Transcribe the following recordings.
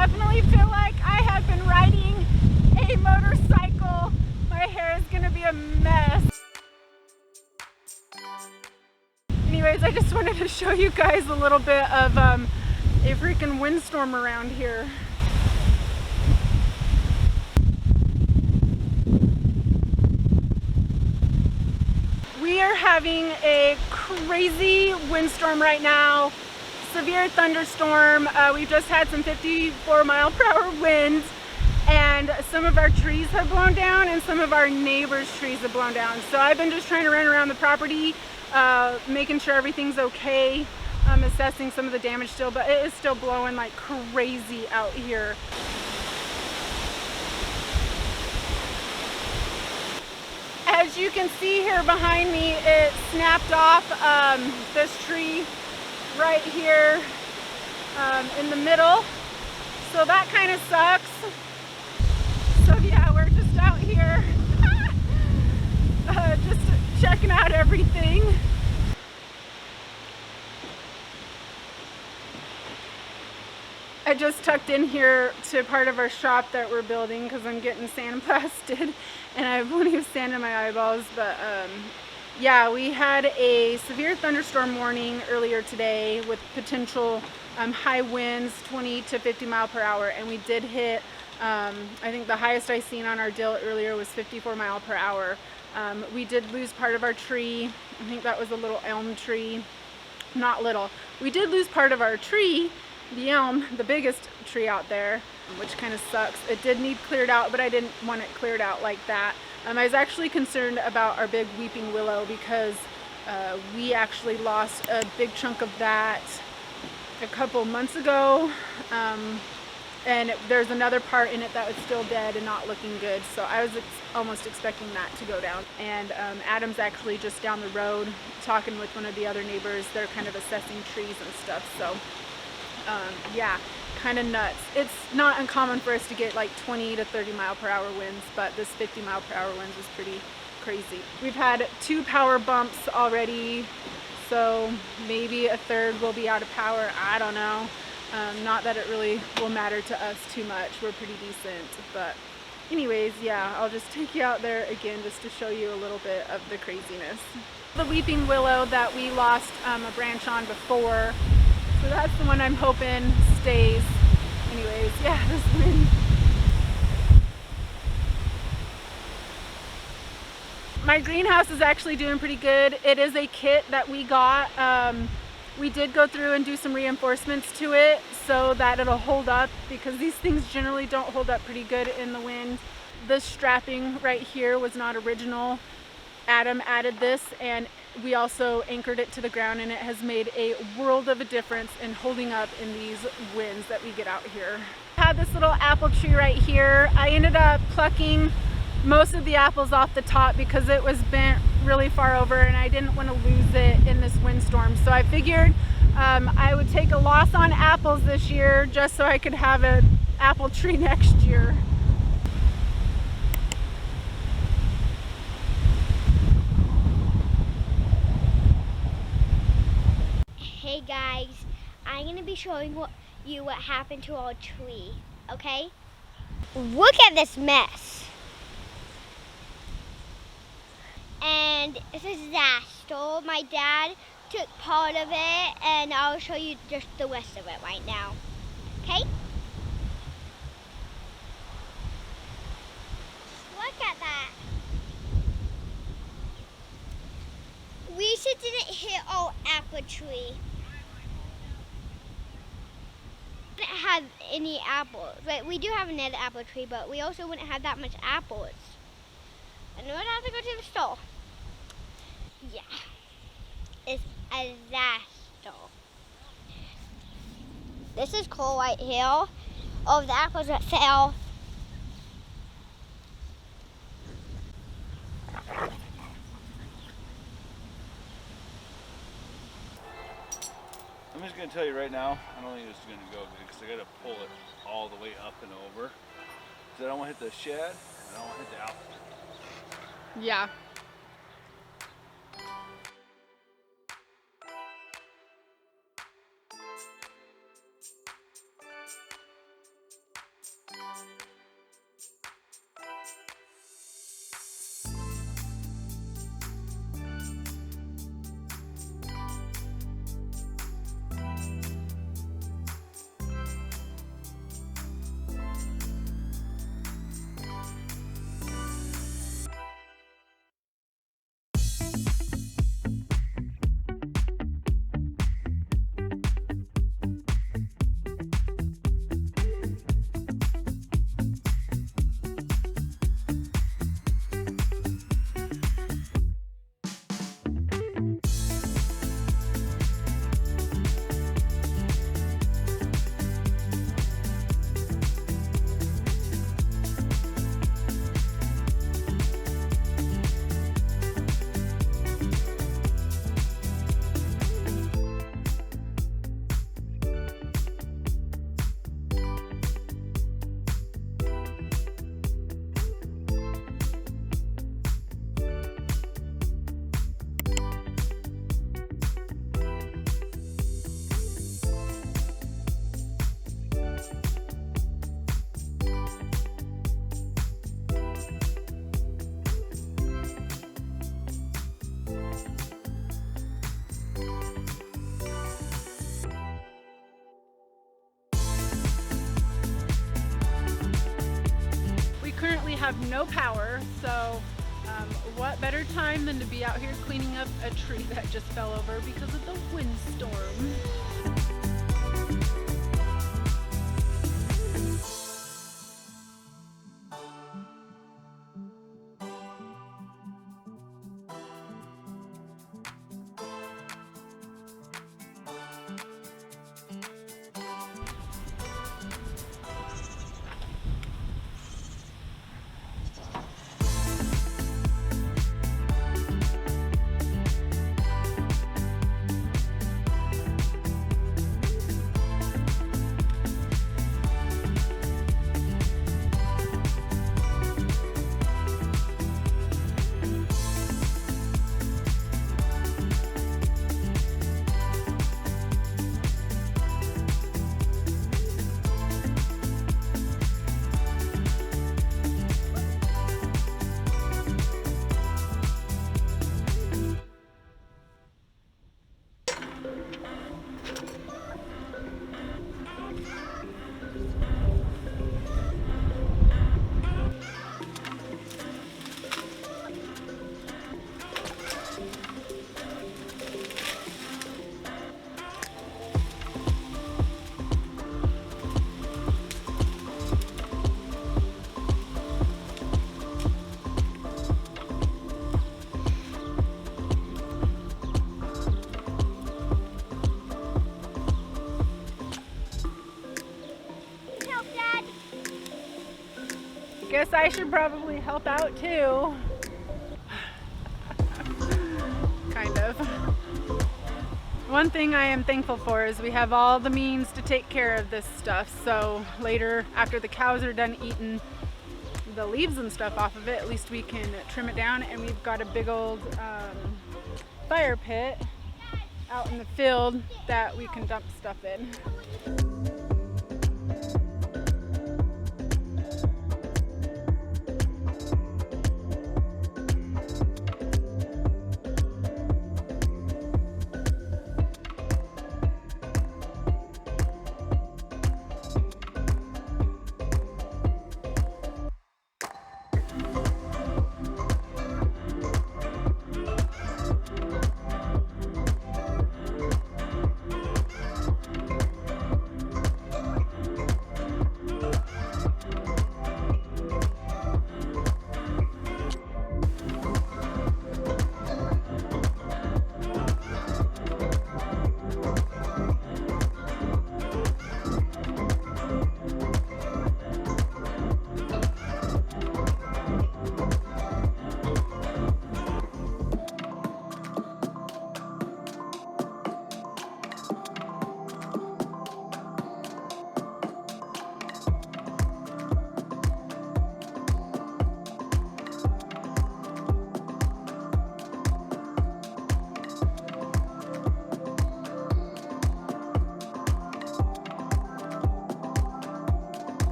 definitely feel like I have been riding a motorcycle. My hair is gonna be a mess. Anyways, I just wanted to show you guys a little bit of a freaking windstorm around here. We are having a crazy windstorm right now. Severe thunderstorm. We've just had some 54-mile-per-hour winds, and some of our trees have blown down and some of our neighbors' trees have blown down. So I've been just trying to run around the property, making sure everything's okay, assessing some of the damage still, but it is still blowing like crazy out here. As you can see here behind me, it snapped off this tree right here in the middle, so that kind of sucks. So yeah, we're just out here just checking out everything. I just tucked in here to part of our shop that we're building because I'm getting sandblasted and I have plenty of sand in my eyeballs. But yeah, we had a severe thunderstorm warning earlier today with potential high winds, 20 to 50 mile per hour, and we did hit, I think the highest I seen on our dill earlier was 54 mile per hour. We did lose part of our tree. I think that was a little elm tree. Not little. We did lose part of our tree, the elm, the biggest tree out there, which kind of sucks. It did need cleared out, but I didn't want it cleared out like that. I was actually concerned about our big weeping willow because we actually lost a big chunk of that a couple months ago, and there's another part in it that was still dead and not looking good, so I was almost expecting that to go down. And Adam's actually just down the road talking with one of the other neighbors. They're kind of assessing trees and stuff, so yeah, kind of nuts. It's not uncommon for us to get like 20 to 30 mile per hour winds, but this 50 mile per hour winds is pretty crazy. We've had 2 power bumps already, so maybe a third will be out of power. I don't know. Not that it really will matter to us too much. We're pretty decent, but anyways, yeah, I'll just take you out there again just to show you a little bit of the craziness. The weeping willow that we lost a branch on before, so that's the one I'm hoping stays. Anyways, yeah, this wind. My greenhouse is actually doing pretty good. It is a kit that we got. We did go through and do some reinforcements to it so that it'll hold up, because these things generally don't hold up pretty good in the wind. This strapping right here was not original. Adam added this, and we also anchored it to the ground, and it has made a world of a difference in holding up in these winds that we get out here. I have this little apple tree right here. I ended up plucking most of the apples off the top because it was bent really far over and I didn't want to lose it in this windstorm. So I figured I would take a loss on apples this year just so I could have an apple tree next year. Hey guys, I'm going to be showing you what happened to our tree, okay? Look at this mess. And it's a disaster. My dad took part of it, and I'll show you just the rest of it right now, okay? Look at that. We should didn't hit our apple tree. Didn't have any apples. Like, we do have another apple tree, but we also wouldn't have that much apples. And we would have to go to the store. Yeah, it's a disaster. This is cool right here. All the apples that fell. I'm just going to tell you right now, I don't think this is going to go good because I got to pull it all the way up and over. Because I don't want to hit the shed, and I don't want to hit the apple. Yeah. have no power, so what better time than to be out here cleaning up a tree that just fell over because of the windstorm. Guess I should probably help out too. Kind of. One thing I am thankful for is we have all the means to take care of this stuff. So later, after the cows are done eating the leaves and stuff off of it, at least we can trim it down, and we've got a big old fire pit out in the field that we can dump stuff in.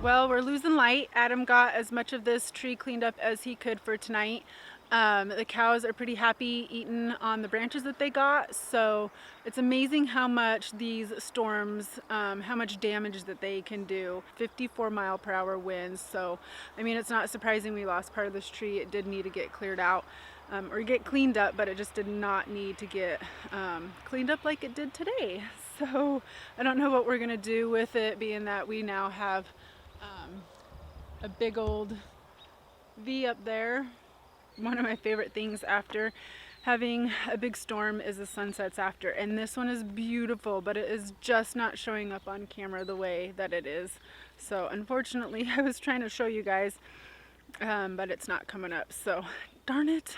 Well, we're losing light. Adam got as much of this tree cleaned up as he could for tonight. The cows are pretty happy eating on the branches that they got, so it's amazing how much these storms, how much damage that they can do. 54-mile-per-hour winds, so I mean, it's not surprising we lost part of this tree. It did need to get cleared out or get cleaned up, but it just did not need to get cleaned up like it did today. So I don't know what we're gonna do with it, being that we now have a big old V up there. One of my favorite things after having a big storm is the sunsets after, and this one is beautiful, but it is just not showing up on camera the way that it is. So unfortunately, I was trying to show you guys, but it's not coming up, so darn it.